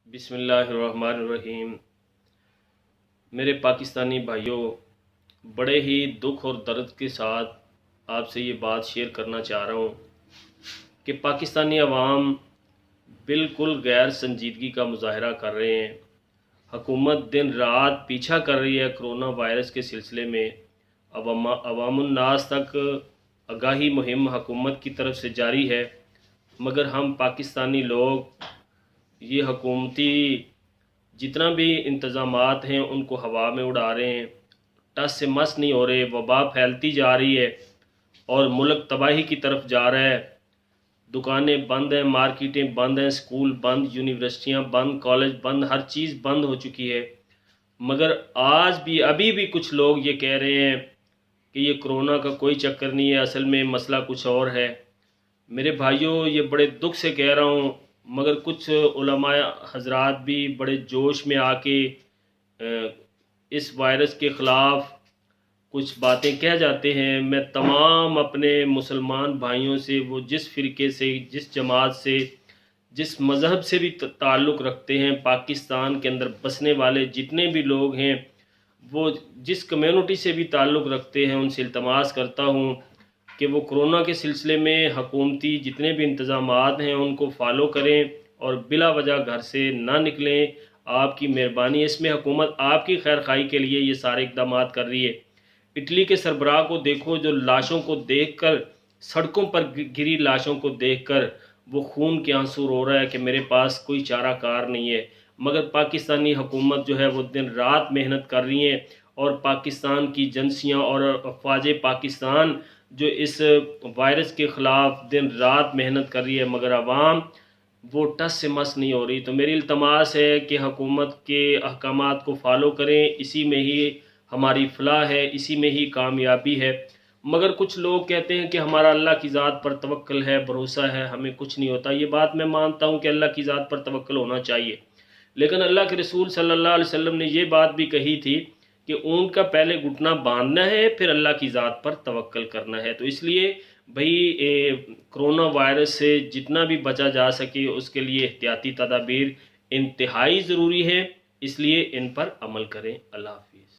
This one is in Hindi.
बिस्मिल्लाहिर्रहमानिर्रहीम। मेरे पाकिस्तानी भाइयों, बड़े ही दुख और दर्द के साथ आपसे ये बात शेयर करना चाह रहा हूँ कि पाकिस्तानी अवाम बिल्कुल गैर संजीदगी का मुजाहरा कर रहे हैं। हुकूमत दिन रात पीछा कर रही है कोरोना वायरस के सिलसिले में। अवामुन्नास तक आगाही मुहिम हुकूमत की तरफ से जारी है, मगर हम पाकिस्तानी लोग ये हुकूमती जितना भी इंतज़ामात हैं उनको हवा में उड़ा रहे हैं। टस से मस नहीं हो रहे। वबा फैलती जा रही है और मुल्क तबाही की तरफ जा रहा है। दुकानें बंद हैं, मार्केटें बंद हैं, स्कूल बंद, यूनिवर्सिटियां बंद, कॉलेज बंद, हर चीज़ बंद हो चुकी है। मगर आज भी अभी भी कुछ लोग ये कह रहे हैं कि ये कोरोना का कोई चक्कर नहीं है, असल में मसला कुछ और है। मेरे भाइयों, ये बड़े दुख से कह रहा हूँ, मगर कुछ उलमा हजरात भी बड़े जोश में आके इस वायरस के ख़िलाफ़ कुछ बातें कह जाते हैं। मैं तमाम अपने मुसलमान भाइयों से, वो जिस फ़िरके से, जिस जमात से, जिस मज़हब से भी ताल्लुक़ रखते हैं, पाकिस्तान के अंदर बसने वाले जितने भी लोग हैं, वो जिस कम्युनिटी से भी ताल्लुक़ रखते हैं, उनसे इल्तमास करता हूँ कि वो कोरोना के सिलसिले में हुकूमती जितने भी इंतज़ामात हैं उनको फॉलो करें और बिला वजह घर से ना निकलें। आपकी मेहरबानी है, इसमें हुकूमत आपकी खैर खाई के लिए ये सारे इक़दाम कर रही है। इटली के सरबराह को देखो, जो लाशों को देखकर, सड़कों पर गिरी लाशों को देखकर वो खून के आंसू रो रहा है कि मेरे पास कोई चारा कार नहीं है। मगर पाकिस्तानी हुकूमत जो है वो दिन रात मेहनत कर रही है और पाकिस्तान की एजेंसियाँ और अफवाज पाकिस्तान जो इस वायरस के ख़िलाफ़ दिन रात मेहनत कर रही है, मगर आवाम वो टस से मस नहीं हो रही। तो मेरी इल्तमास है कि हुकूमत के अहकामात को फॉलो करें, इसी में ही हमारी फ़लाह है, इसी में ही कामयाबी है। मगर कुछ लोग कहते हैं कि हमारा अल्लाह की ज़ात पर तवक्ल है, भरोसा है, हमें कुछ नहीं होता। ये बात मैं मानता हूँ कि अल्लाह की ज़ात पर तवक्ल होना चाहिए, लेकिन अल्लाह के रसूल सल्लल्लाहु अलैहि वसल्लम ने ये बात भी कही थी कि ऊँट का पहले घुटना बांधना है, फिर अल्लाह की ज़ात पर तवक्ल करना है। तो इसलिए भाई कोरोना वायरस से जितना भी बचा जा सके उसके लिए एहतियाती तदाबीर इंतहाई ज़रूरी है, इसलिए इन पर अमल करें। अल्लाह हाफ़िज़।